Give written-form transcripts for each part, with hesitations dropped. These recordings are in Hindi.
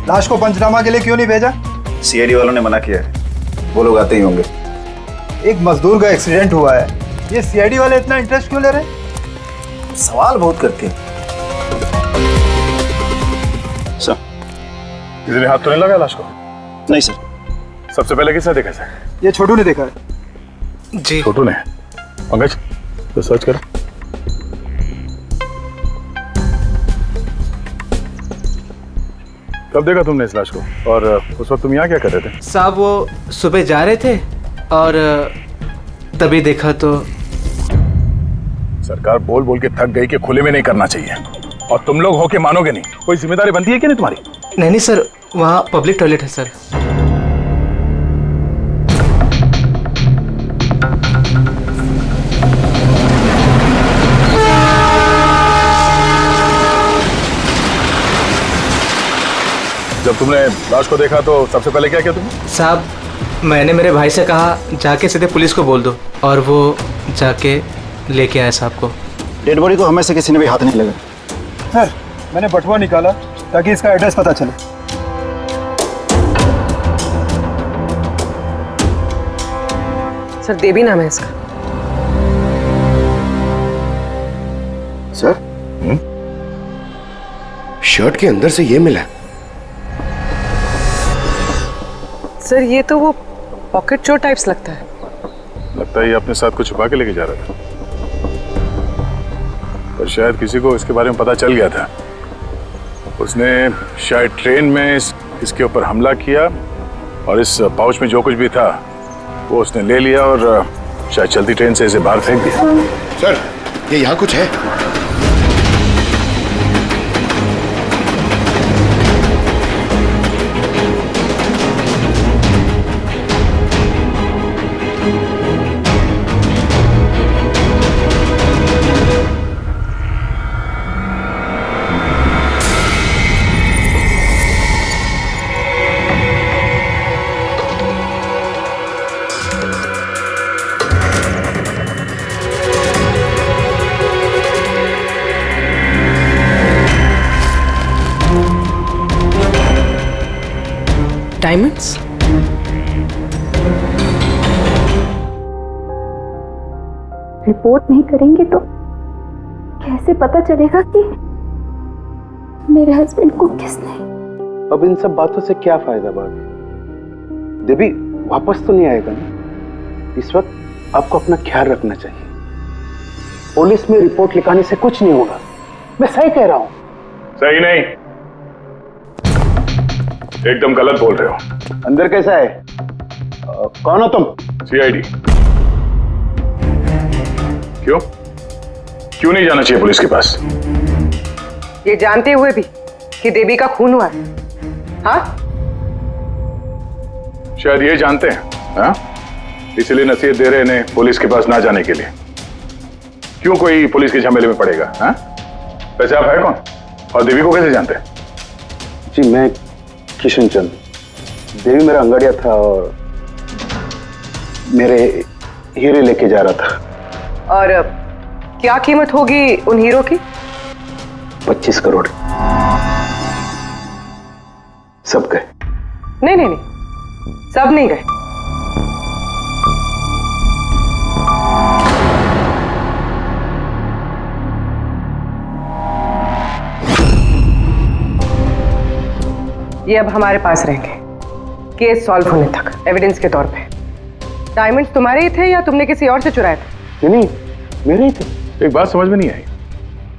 लाश को पंचनामा के लिए क्यों नहीं भेजा? सीआईडी वालों ने मना किया है, वो लोग आते ही होंगे। एक मजदूर का एक्सीडेंट हुआ है, ये सीआईडी वाले इतना इंटरेस्ट क्यों ले रहे हैं? सवाल बहुत करते हैं। सर, किसी ने हाथ तो नहीं लगाया लाश को? नहीं सर। सबसे पहले किसने देखा सर? ये छोटू ने देखा है। जी छोटू ने। पंकज तो सर्च करो। कब देखा तुमने इस लाश को और उस वक्त तुम यहाँ क्या कर रहे थे? साहब, वो सुबह जा रहे थे और तभी देखा तो। सरकार बोल बोल के थक गई कि खुले में नहीं करना चाहिए, और तुम लोग हो के मानोगे नहीं। कोई जिम्मेदारी बनती है कि नहीं तुम्हारी? नहीं सर, वहाँ पब्लिक टॉयलेट है सर। जब तुमने लाश को देखा तो सबसे पहले क्या किया तुमने? साहब, मैंने मेरे भाई से कहा जाके सीधे पुलिस को बोल दो, और वो जाके लेके आया साहब को। डेड बॉडी को हमें से किसी ने भी हाथ नहीं लगा। सर, मैंने बटुआ निकाला ताकि इसका एड्रेस पता चले। सर, देवी नाम है इसका। सर, शर्ट के अंदर से ये मिला। सर, ये तो वो पॉकेट चोर टाइप्स लगता है। लगता है ये अपने साथ कुछ छुपा के लेके जा रहा था, पर शायद किसी को इसके बारे में पता चल गया था। उसने शायद ट्रेन में इसके ऊपर हमला किया, और इस पाउच में जो कुछ भी था वो उसने ले लिया और शायद चलती ट्रेन से इसे बाहर फेंक दिया। सर, ये यहाँ कुछ है। डायमंड्स? रिपोर्ट नहीं करेंगे तो कैसे पता चलेगा कि मेरे हस्बैंड को किसने? अब इन सब बातों से क्या फायदा भाभी? देवी वापस तो नहीं आएगा ना? इस वक्त आपको अपना ख्याल रखना चाहिए। पुलिस में रिपोर्ट लिखाने से कुछ नहीं होगा। मैं सही कह रहा हूं। सही नहीं, एकदम गलत बोल रहे हो। अंदर कैसा है? कौन हो तुम? सीआईडी। क्यों क्यों नहीं जाना चाहिए पुलिस के पास? ये जानते हुए भी कि देवी का खून हुआ है? हाँ? शायद ये जानते हैं, हाँ? इसलिए नसीहत दे रहे हैं पुलिस के पास ना जाने के लिए। क्यों कोई पुलिस के झमेले में पड़ेगा? हाँ? वैसे आप है कौन और देवी को कैसे जानते हैं? जी, मैं किशन चंद। देवी मेरा अंगड़िया था और मेरे हीरे लेके जा रहा था। और क्या कीमत होगी उन हीरो की? 25 करोड़। सब गए? नहीं नहीं नहीं, सब नहीं गए। ये अब हमारे पास रहेंगे केस सॉल्व होने तक, एविडेंस के तौर पे। डायमंड्स तुम्हारे ही थे या तुमने किसी और से चुराए थे? नहीं, मेरे ही थे। एक बात समझ में नहीं आई,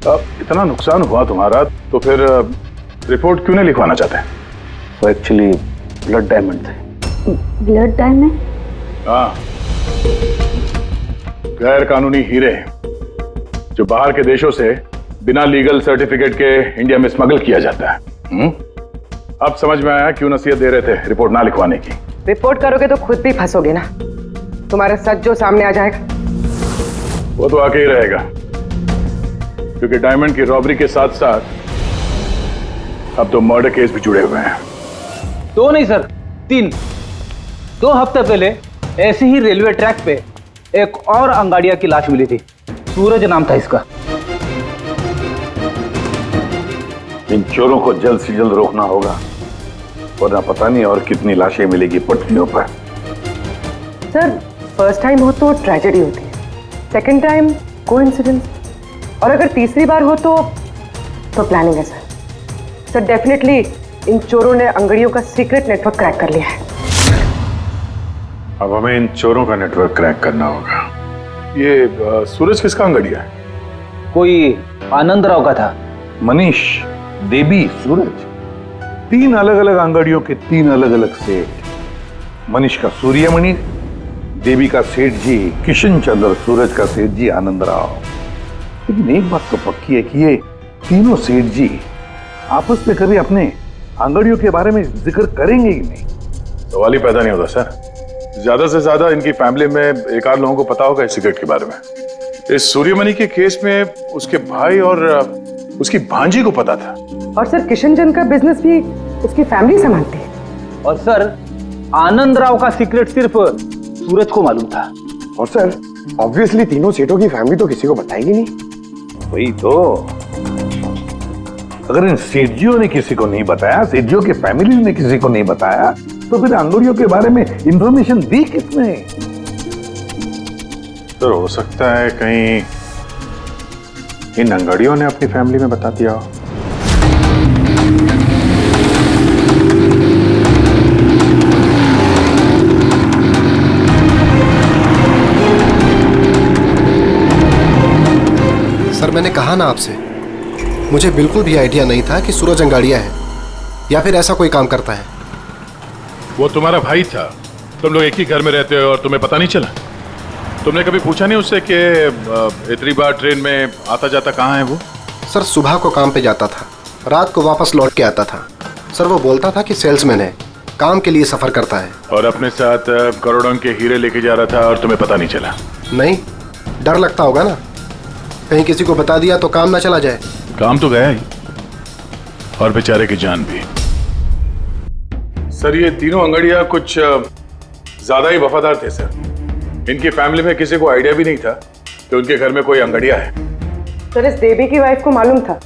अब इतना नुकसान हुआ तुम्हारा तो फिर रिपोर्ट क्यों नहीं लिखवाना चाहते? वो एक्चुअली ब्लड डायमंड थे। Blood diamond? हाँ, गैर कानूनी हीरे जो बाहर के देशों से बिना लीगल सर्टिफिकेट के इंडिया में स्मगल किया जाता है। अब समझ में आया क्यों नसीहत दे रहे थे रिपोर्ट ना लिखवाने की। रिपोर्ट करोगे तो खुद भी फंसोगे ना। तुम्हारा सच जो सामने आ जाएगा वो तो आके ही रहेगा, क्योंकि डायमंड की रॉबरी के साथ साथ अब तो मर्डर केस भी जुड़े हुए हैं। 2 नहीं सर, 3। 2 हफ्ते पहले ऐसे ही रेलवे ट्रैक पे एक और अंगाड़िया की लाश मिली थी। सूरज नाम था इसका। इन चोरों को जल्द से जल्द रोकना होगा, वरना पता नहीं और कितनी लाशें मिलेगी पटरियों पर। सर फर्स्ट टाइम हो तो ट्रेजेडी होती है, सेकंड टाइम कोइंसिडेंस, और अगर तीसरी बार हो तो प्लानिंग है सर। सर डेफिनेटली इन चोरों ने अंगड़ियों का सीक्रेट नेटवर्क क्रैक कर लिया है। अब हमें इन चोरों का नेटवर्क क्रैक करना होगा। ये सूरज किसका अंगड़िया है? कोई आनंद राव का था। मनीष, देवी, सूरज, 3 अलग अलग अंगड़ियों के 3 अलग अलग सेठ। मनीष का सूर्यमणि, देवी का सेठ जी किशन चंद्र, सूरज का सेठ जी आनंद राव। लेकिन एक बात तो पक्की है कि ये तीनों सेठ जी आपस में कभी अपने अंगड़ियों के बारे में जिक्र करेंगे ही नहीं। सवाल ही पैदा नहीं होता सर। ज्यादा से ज्यादा इनकी फैमिली में एक आध लोगों को पता होगा इस सिगरेट के बारे में। इस सूर्यमणि के केस में उसके भाई और उसकी भांजी को पता था। और सर किशन चंद का बिजनेस भी उसकी फैमिली संभालती है। और सर आनंद राव का सीक्रेट सिर्फ सूरज को मालूम था। और सर ऑब्वियसली तीनों सेठों की फैमिली तो किसी को बताएगी नहीं। वही तो, अगर इन सेठजियों ने किसी को नहीं बताया, सेठजियों के फैमिली ने किसी को नहीं बताया, तो फिर अंगड़ियों के बारे में इंफॉर्मेशन दी किसने? तो हो सकता है कहीं इन अंगड़ियों ने अपनी फैमिली में बता दिया हो। सर मैंने कहा ना आपसे, मुझे बिल्कुल भी आइडिया नहीं था कि सूरज अंगाड़िया है या फिर ऐसा कोई काम करता है। वो तुम्हारा भाई था, तुम लोग एक ही घर में रहते हो और तुम्हें पता नहीं चला? तुमने कभी पूछा नहीं उससे कि इतनी बार ट्रेन में आता जाता कहाँ है वो? सर सुबह को काम पे जाता था, रात को वापस लौट के आता था। सर वो बोलता था कि सेल्समैन है, काम के लिए सफर करता है। और अपने साथ करोड़ों के हीरे लेके जा रहा था और तुम्हें पता नहीं चला? नहीं, डर लगता होगा ना, कहीं किसी को बता दिया तो काम ना चला जाए। काम तो गया ही, और बेचारे की जान भी। सर ये तीनों अंगड़िया कुछ ज्यादा ही वफादार थे सर। इनकी फैमिली में किसी को आइडिया भी नहीं था कि उनके घर में कोई अंगड़िया है। सर इस देवी की वाइफ को मालूम था,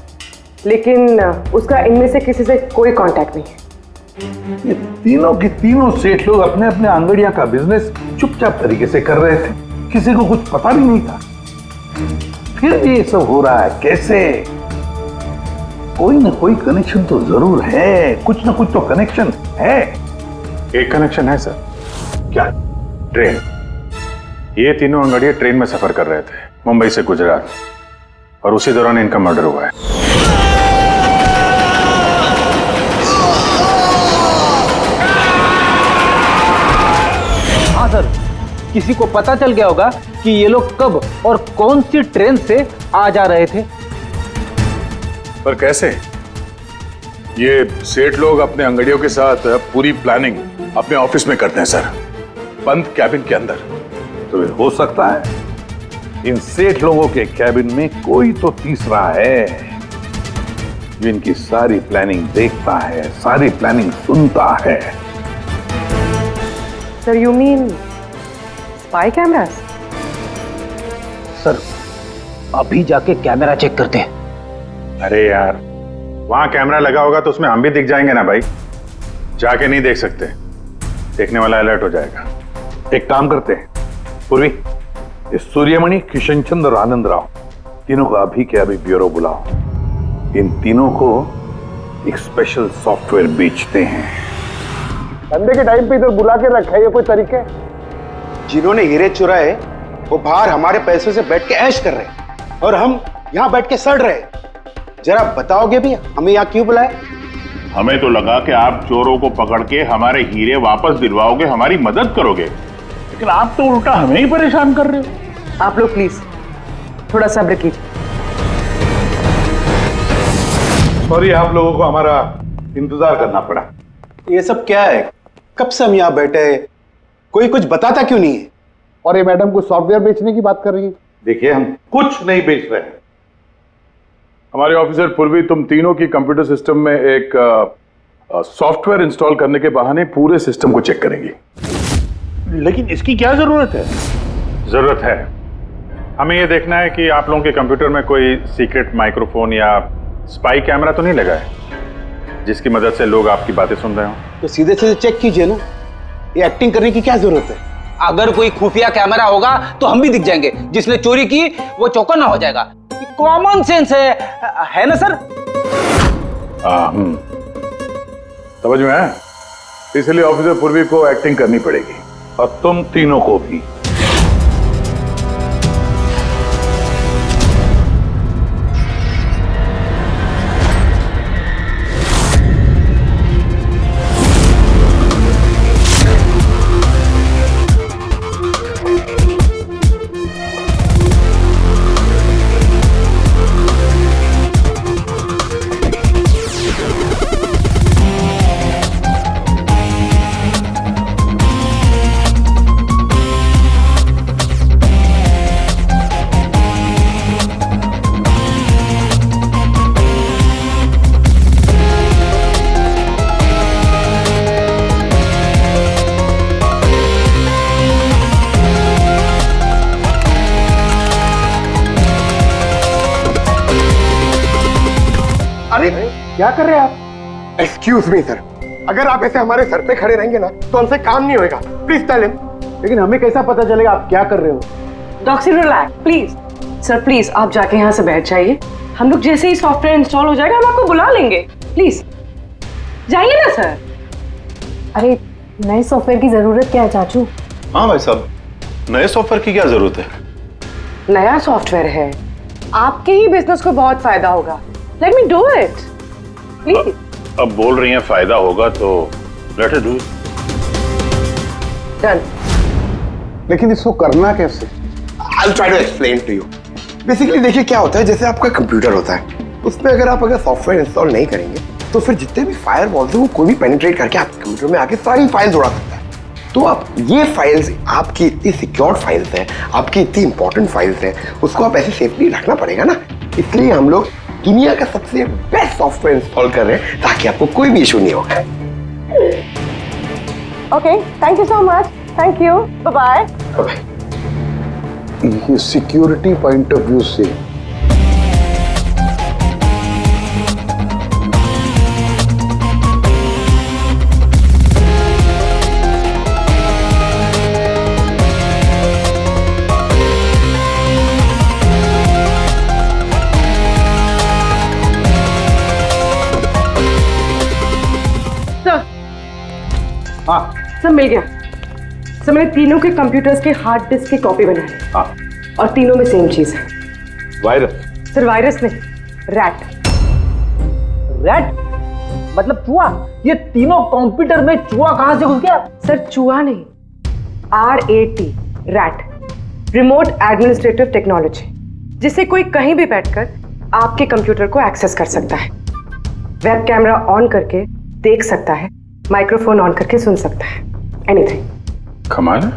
लेकिन उसका इनमें से किसी से कोई कांटेक्ट नहीं है। ये तीनों के तीनों सेठ लोग अपने अपने अंगड़िया का बिजनेस चुपचाप तरीके से कर रहे थे, किसी को कुछ पता भी नहीं था। फिर ये सब हो रहा है कैसे? कोई ना कोई कनेक्शन तो जरूर है, कुछ ना कुछ तो कनेक्शन है। एक कनेक्शन है सर। क्या? ट्रेन। ये तीनों अंगड़िया ट्रेन में सफर कर रहे थे मुंबई से गुजरात, और उसी दौरान इनका मर्डर हुआ है। हाँ सर, किसी को पता चल गया होगा कि ये लोग कब और कौन सी ट्रेन से आ जा रहे थे। पर कैसे? ये सेठ लोग अपने अंगड़ियों के साथ पूरी प्लानिंग अपने ऑफिस में करते हैं सर, बंद कैबिन के अंदर। तो हो सकता है इन सेठ लोगों के कैबिन में कोई तो तीसरा है जो इनकी सारी प्लानिंग देखता है, सारी प्लानिंग सुनता है। Sir you mean spy cameras? Sir अभी जाके कैमरा चेक करते हैं। अरे यार, वहां कैमरा लगा होगा तो उसमें हम भी दिख जाएंगे ना भाई। जाके नहीं देख सकते, देखने वाला अलर्ट हो जाएगा। एक काम करते हैं पूर्वी, इस सूर्यमणि, किशन चंद्र और आनंद राव तीनों को अभी के अभी ब्यूरो बुलाओ। इन तीनों को एक स्पेशल सॉफ्टवेयर बेचते हैं। संडे के टाइम पे इधर बुला के रखा है, ये कोई तरीके? जिन्होंने हीरे चुराए वो बाहर हमारे पैसों से बैठ के ऐश कर रहे हैं और हम यहाँ बैठ के सड़ रहे हैं। जरा बताओगे भी हमें यहाँ क्यों बुलाया? हमें तो लगा कि आप चोरों को पकड़ के हमारे हीरे वापस दिलवाओगे, हमारी मदद करोगे, लेकिन आप तो उल्टा हमें ही परेशान कर रहे हो। आप लोग प्लीज थोड़ा सब्र कीजिए। सॉरी, आप लोगों को हमारा इंतजार करना पड़ा। ये सब क्या है? कब से हम यहाँ बैठे हैं, कोई कुछ बताता क्यों नहीं है? और ये मैडम को सॉफ्टवेयर बेचने की बात कर रही है। देखिए, हम कुछ नहीं बेच रहे हैं। हमारे ऑफिसर पूर्वी तुम तीनों की कंप्यूटर सिस्टम में एक सॉफ्टवेयर इंस्टॉल करने के बहाने पूरे सिस्टम को चेक करेंगी। लेकिन इसकी क्या जरूरत है? जरूरत है, हमें यह देखना है कि आप लोगों के कंप्यूटर में कोई सीक्रेट माइक्रोफोन या स्पाई कैमरा तो नहीं लगा है जिसकी मदद से लोग आपकी बातें सुन रहे हो। तो सीधे सीधे चेक कीजिए ना, ये एक्टिंग करने की क्या जरूरत है? अगर कोई खुफिया कैमरा होगा तो हम भी दिख जाएंगे, जिसने चोरी की वो चौकन्ना हो जाएगा। कॉमन सेंस है ना सर? समझ में आया? इसलिए ऑफिसर पूर्वी को एक्टिंग करनी पड़ेगी और तुम तीनों को भी। अरे क्या कर रहे हैं आप? एक्सक्यूज मी सर, अगर आप ऐसे हमारे सर पे खड़े रहेंगे ना तो हमसे काम नहीं होएगा। Please tell him. लेकिन हमें कैसा पता चलेगा आप क्या कर रहे हो? Doctor relax please. Sir please आप जाके यहाँ से बैठ जाइए, हम लोग जैसे ही सॉफ्टवेयर इंस्टॉल हो जाएगा हम आपको बुला लेंगे। प्लीज जाइए ना सर। अरे नए सॉफ्टवेयर की जरूरत क्या है चाचू? हाँ भाई साहब, नए सॉफ्टवेयर की क्या जरूरत है? नया सॉफ्टवेयर है, आपके ही बिजनेस को बहुत फायदा होगा। Let me do it please. अब बोल रही हैं फायदा होगा तो let it do it. Done. लेकिन इसको करना कैसे? I'll try to explain to you. Basically देखिए क्या होता है, जैसे आपका कंप्यूटर होता है, उसमें अगर सॉफ्टवेयर इंस्टॉल नहीं करेंगे तो फिर जितने भी फायरवॉल्स हैं वो कोई भी पेनिट्रेट करके आपके कंप्यूटर में आके सारी फाइल्स उड़ा सकता है। तो आप ये फाइल्स, आपकी इतनी सिक्योर्ड फाइल्स हैं, आपकी इतनी इंपॉर्टेंट फाइल्स हैं, उसको आप ऐसे सेफली रखना पड़ेगा ना। इसलिए हम लोग दुनिया का सबसे बेस्ट सॉफ्टवेयर इंस्टॉल कर रहे हैं ताकि आपको कोई भी इशू नहीं होगा। Okay, thank you so much. Thank you, bye bye. ये सिक्योरिटी पॉइंट ऑफ व्यू से सब मिल गया। सर मैंने तीनों के कंप्यूटर्स के हार्ड डिस्क की कॉपी बनाई। हाँ। और तीनों में सेम चीज है। वायरस? सर वायरस नहीं, रैट। रैट मतलब चूहा? ये तीनों कंप्यूटर में चूहा कहां से घुस गया? सर चूहा नहीं, RAT, rat, remote administrative technology, जिससे कोई कहीं भी बैठकर आपके कंप्यूटर को एक्सेस कर सकता है, वेब कैमरा ऑन करके देख सकता है, माइक्रोफोन ऑन करके सुन सकता है, एनीथिंग। कमाल है,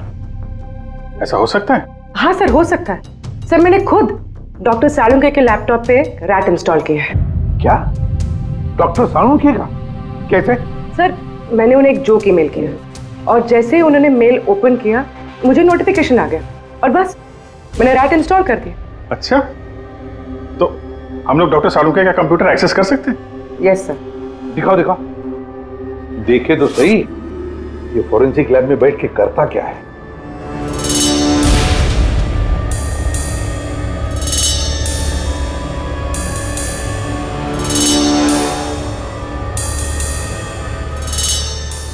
ऐसा हो सकता है? हाँ सर हो सकता है। सर मैंने खुद डॉक्टर सालुंके के लैपटॉप पे रैट इंस्टॉल किया है। क्या? डॉक्टर सालुंके का? कैसे? सर मैंने उन्हें एक जोक ईमेल किया और जैसे ही उन्होंने मेल ओपन किया मुझे नोटिफिकेशन आ गया और बस मैंने रैट इंस्टॉल कर दिया। अच्छा, तो हम लोग डॉक्टर सालुंके का कंप्यूटर एक्सेस कर सकते हैं? Yes sir. दिखाओ दिखाओ, देखे तो सही ये फोरेंसिक लैब में बैठ के करता क्या है।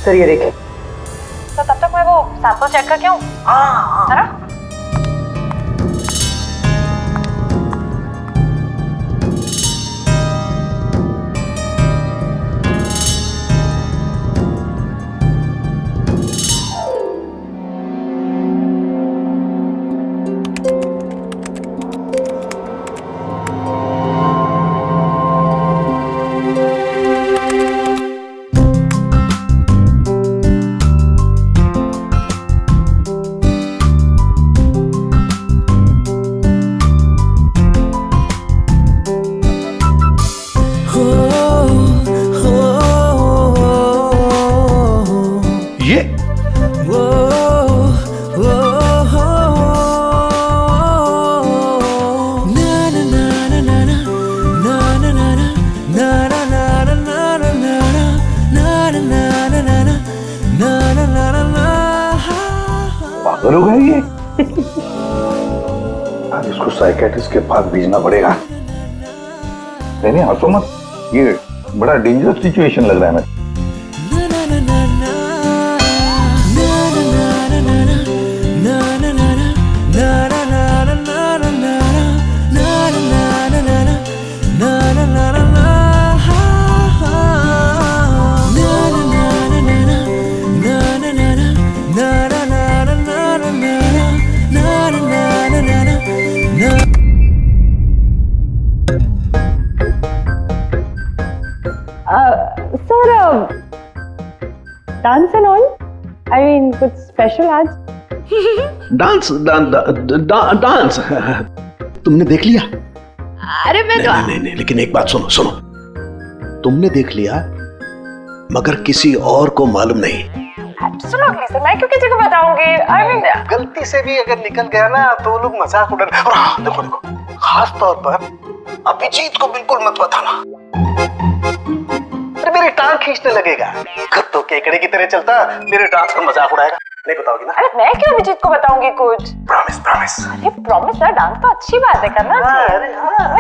सर ये देखिए। तो तब तक मैं वो सैंपल चेक करके आऊं? जरा। पागल हो गया ये। आज इसको साइकेट्रिस्ट के पास भेजना पड़ेगा। नहीं हंसो मत, ये बड़ा डेंजरस सिचुएशन लग रहा है। Sir, dance and all, I mean कुछ स्पेशल आज? डांस डांस तुमने देख लिया? अरे मैं तो नहीं, लेकिन एक बात सुनो सुनो, तुमने देख लिया मगर किसी और को मालूम नहीं। एब्सोल्युटली सर, मैं क्यों किसी को बताऊंगी? आई मीन गलती से भी अगर निकल गया ना तो लोग मजाक उड़ा। और हाँ, देखो देखो, खास तौर पर अभिजीत को बिल्कुल मत बताना, अरे मेरी टांग खींचने लगेगा। तो केकड़े की तरह चलता मेरे डांस पर मजाक उड़ाएगा। नहीं बताओगी ना? अरे मैं क्यों अभिजीत को बताऊंगी कुछ? Promise promise. अरे प्रॉमिस सर, डांस तो अच्छी बात है, करना चाहिए। अरे हाँ।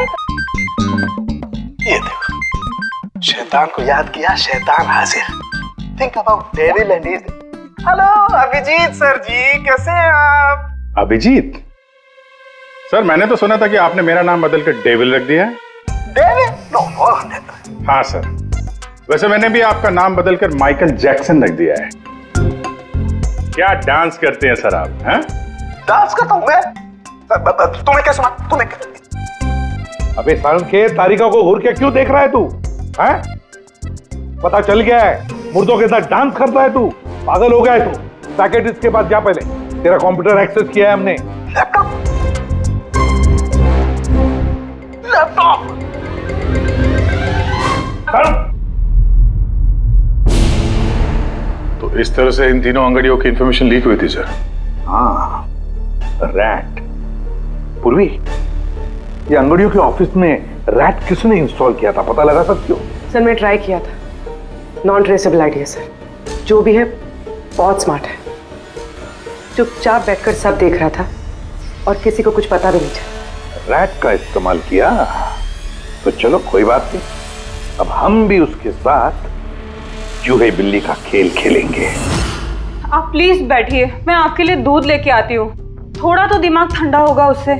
ये देखो, शैतान को याद किया, शैतान हाजिर। Think about devil and his. Hello Abhijeet sir ji, कैसे हैं आप? अभिजीत सर, मैंने तो सुना था कि आपने मेरा नाम बदल कर डेविल रख दिया है। डेविल? नो। हाँ सर, वैसे मैंने भी आपका नाम बदलकर माइकल जैक्सन रख दिया है। क्या डांस करते हैं सर आप? हैं? डांस करता हूँ मैं? तुम्हें क्या सुना? तुम्हें क्या? अबे सारंग के तारिका को घूर के क्यों देख रहा है तू? हैं? पता चल गया है, मुर्दों के साथ डांस करता है तू। पागल हो गया है तू। साइकियाट्रिस्ट के पास जा पहले, तेरा कंप्यूटर एक्सेस किया है हमने। लैपटॉप? तो इस तरह से इन तीनों अंगड़ियों की इंफॉर्मेशन लीक हुई थी सर। हाँ, रैट। पूर्वी, ये अंगड़ियों के ऑफिस में रैट किसने इंस्टॉल किया था, पता लगा सकते हो? सर मैं ट्राई किया था, नॉन ट्रेसेबल आइडिया सर। जो भी है बहुत स्मार्ट है, चुपचाप बैठकर सब देख रहा था और किसी को कुछ पता भी नहीं चला। रैट का इस्तेमाल किया तो चलो कोई बात नहीं, अब हम भी उसके साथ चूहे बिल्ली का खेल खेलेंगे। आप प्लीज बैठिए, मैं आपके लिए दूध लेके आती हूँ, थोड़ा तो दिमाग ठंडा होगा उससे।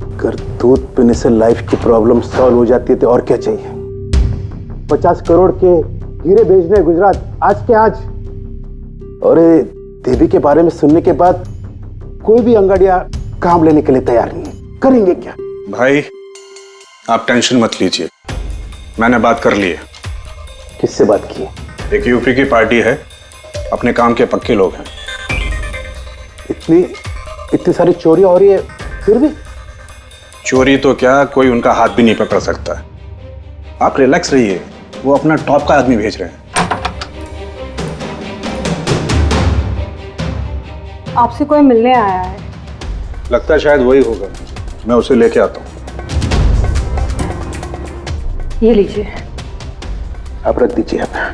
अगर दूध पीने से लाइफ की प्रॉब्लम सॉल्व हो जाती है तो और क्या चाहिए? 50 करोड़ के हीरे भेजने गुजरात आज के आज। और देवी के बारे में सुनने के बाद कोई भी अंगड़िया काम लेने के लिए तैयार नहीं है। करेंगे क्या? भाई आप टेंशन मत लीजिए, मैंने बात कर ली है। किससे बात की? एक यूपी की पार्टी है, अपने काम के पक्के लोग हैं। इतनी सारी चोरियां हो रही है फिर भी? चोरी तो क्या, कोई उनका हाथ भी नहीं पकड़ सकता। आप रिलैक्स रहिए, वो अपना टॉप का आदमी भेज रहे हैं। आपसे कोई मिलने आया है? लगता है शायद वही होगा, मैं उसे लेके आता हूँ। ये लीजिए। आप रख दीजिए अपना।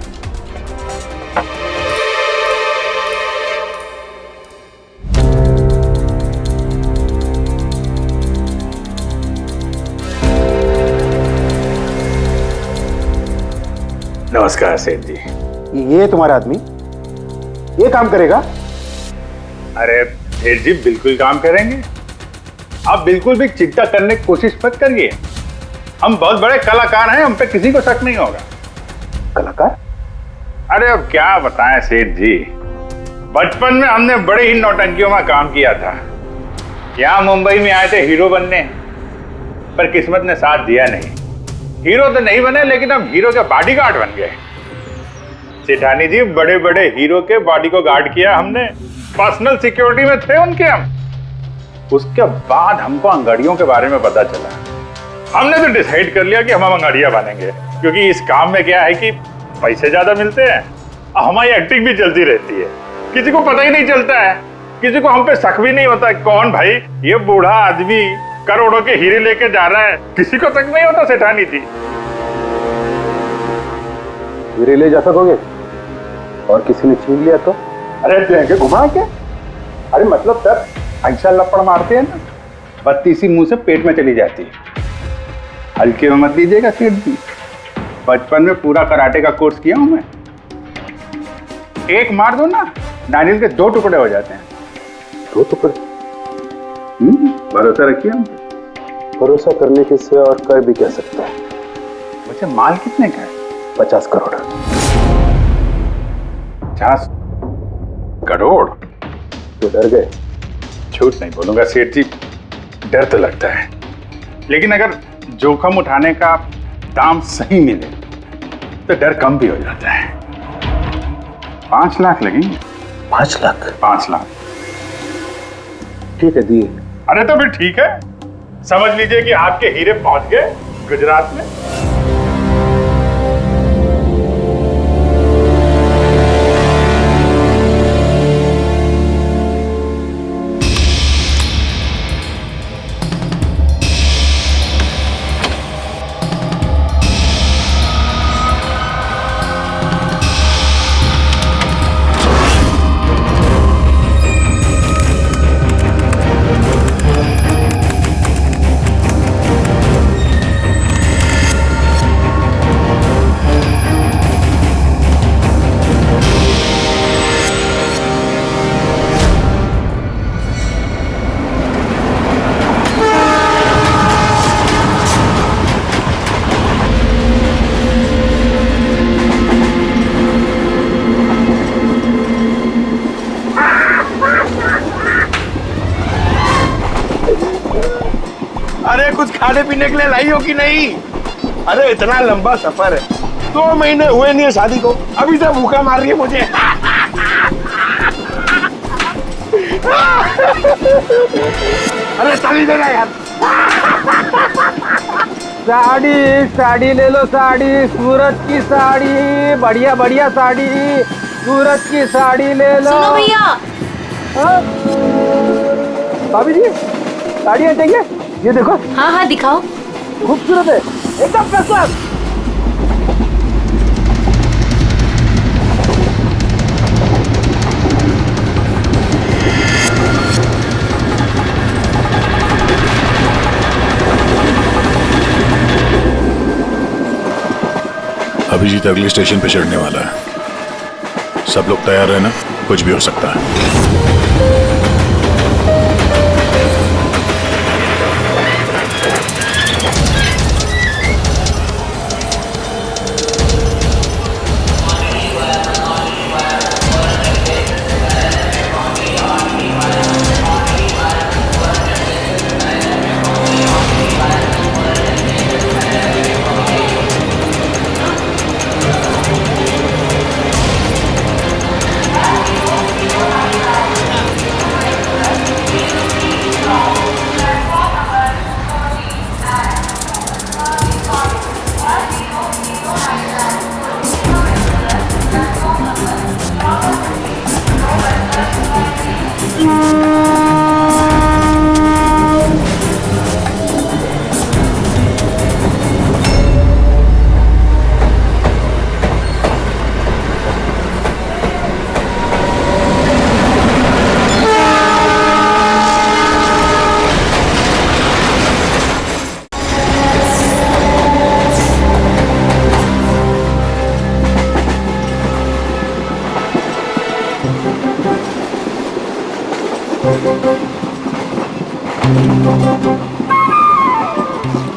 नमस्कार सेठ जी। ये तुम्हारा आदमी ये काम करेगा? अरे सेठ जी बिल्कुल काम करेंगे, आप बिल्कुल भी चिंता करने की कोशिश मत करिए। हम बहुत बड़े कलाकार हैं, हम पे किसी को शक नहीं होगा। कलाकार? अरे अब क्या बताएं सेठ जी, बचपन में हमने बड़े ही नौटंकियों में काम किया था। यहाँ मुंबई में आए थे हीरो बनने, पर किस्मत ने साथ दिया नहीं। हीरो तो नहीं बने, लेकिन हम हीरो के बॉडीगार्ड बन गए। सेठानी जी, बड़े बड़े हीरो के बॉडी को गार्ड किया हमने, पर्सनल सिक्योरिटी में थे उनके हम। उसके बाद हमको अंगड़ियों के बारे में पता चला, हमने तो डिसाइड कर लिया कि हम अंगड़िया बनेंगे, क्योंकि इस काम में क्या है कि पैसे ज्यादा मिलते हैं और हमारी एक्टिंग भी चलती रहती है। किसी को पता ही नहीं चलता है, किसी को हम पे शक भी नहीं होता कौन भाई ये बूढ़ा आदमी करोड़ों के हीरे लेके जा रहा है, किसी को शक नहीं होता। सेठानी थी हीरे ले जा सकोगे? और किसी ने छीन लिया तो? अरे देंगे घुमा के। अरे मतलब सर ऐसा लपड़ मारते हैं ना, बत्ती सी मुंह से पेट में चली जाती है। हल्के में मत लीजिएगा सेठ जी, बचपन में पूरा कराटे का कोर्स किया हूं मैं। एक मार दो ना, नारियल के 2 टुकड़े हो जाते हैं। 2 टुकड़े? भरोसा रखिए हम। भरोसा करने के सिवा और कर भी कह सकता है। वैसे माल कितने का है? 50 करोड़। 50 करोड़? तो डर गए? झूठ नहीं बोलूंगा सेठ जी, डर तो लगता है, लेकिन अगर जोखिम उठाने का दाम सही मिले तो डर कम भी हो जाता है। 5 लाख लगेंगे। 5 लाख? 5 लाख। ठीक है, दिए। अरे तो फिर ठीक है, समझ लीजिए कि आपके हीरे पहुंच गए गुजरात में। अरे कुछ खाने पीने के लिए लाई हो कि नहीं? अरे इतना लंबा सफर है, 2 महीने हुए नहीं है शादी को, अभी से भूखा मार रही है मुझे। अरे साड़ी देना यार। साड़ी ले लो, साड़ी, सूरत की साड़ी, बढ़िया बढ़िया साड़ी, सूरत की साड़ी ले लो। सुनो भैया। भाभी जी, साड़ियाँ चाहिए? ये देखो। हाँ हाँ दिखाओ। खूबसूरत है, एकदम फर्स्ट क्लास। अभिजीत अगले स्टेशन पे चढ़ने वाला है, सब लोग तैयार रहना, कुछ भी हो सकता है।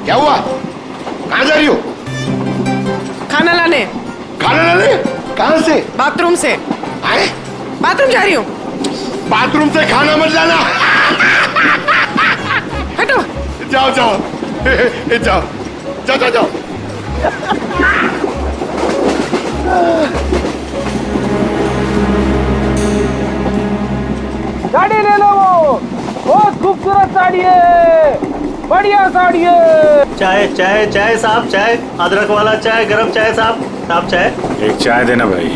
क्या हुआ? कहाँ जा रही हो? खाना लाने। खाना लाने? कहाँ से? बाथरूम से। आए? बाथरूम जा रही हूँ। बाथरूम से खाना मत लाना। हटो। जाओ जाओ जाओ जाओ जाओ जाओ। साड़ी ले लो, वो बहुत खूबसूरत साड़ी है, बढ़िया साड़ी है। चाय चाय चाय साहब, चाय, अदरक वाला चाय, गरम चाय साहब। साहब चाय। एक चाय देना भाई।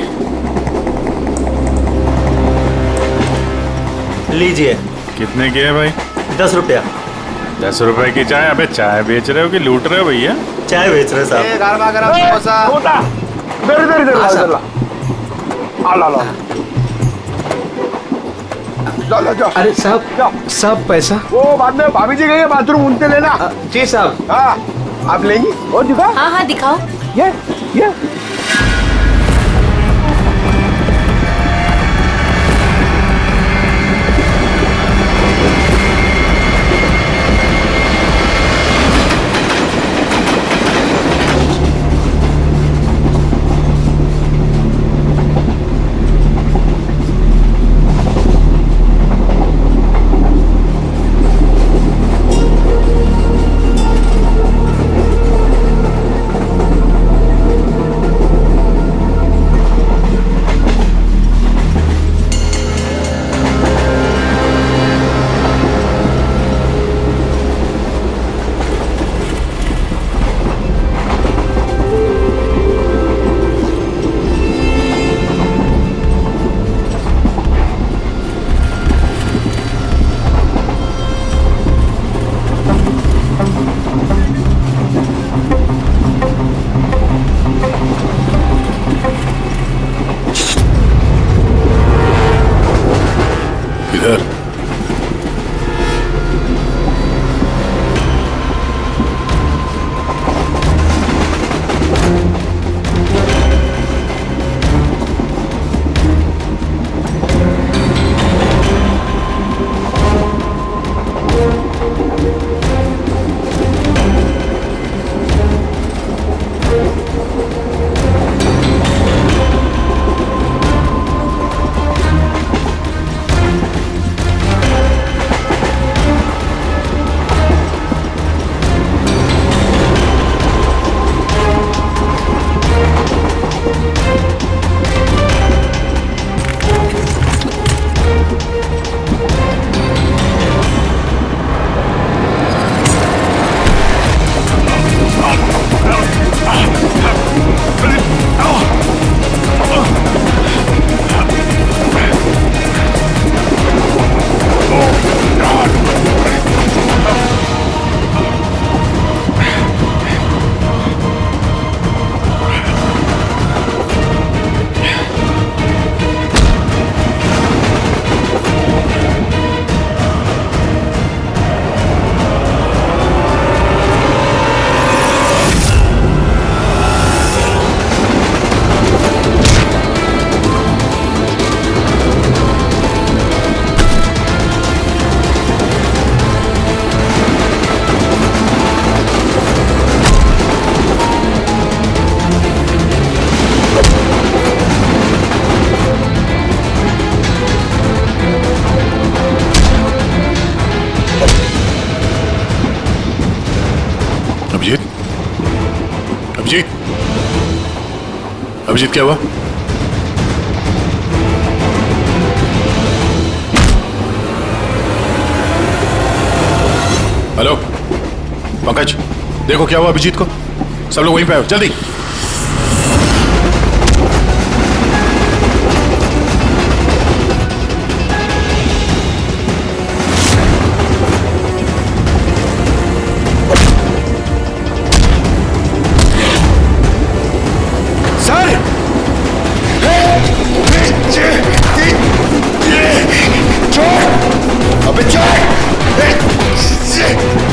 लीजिए। कितने की है भाई? 10 रुपया। 10 रुपए की चाय? अबे चाय बेच रहे हो कि लूट रहे हो भैया? चाय बेच रहे साहब। गरमा गरम समोसा। अरे साहब पैसा। वो बाद में भाभी जी गई है बाथरूम, उनसे लेना। जी साहब। हाँ आप लेंगी और दिखा। हाँ हाँ दिखाओ। ये अभिजीत क्या हुआ? हेलो पंकज, देखो क्या हुआ अभिजीत को। सब लोग वहीं पे आओ जल्दी। अबे चल!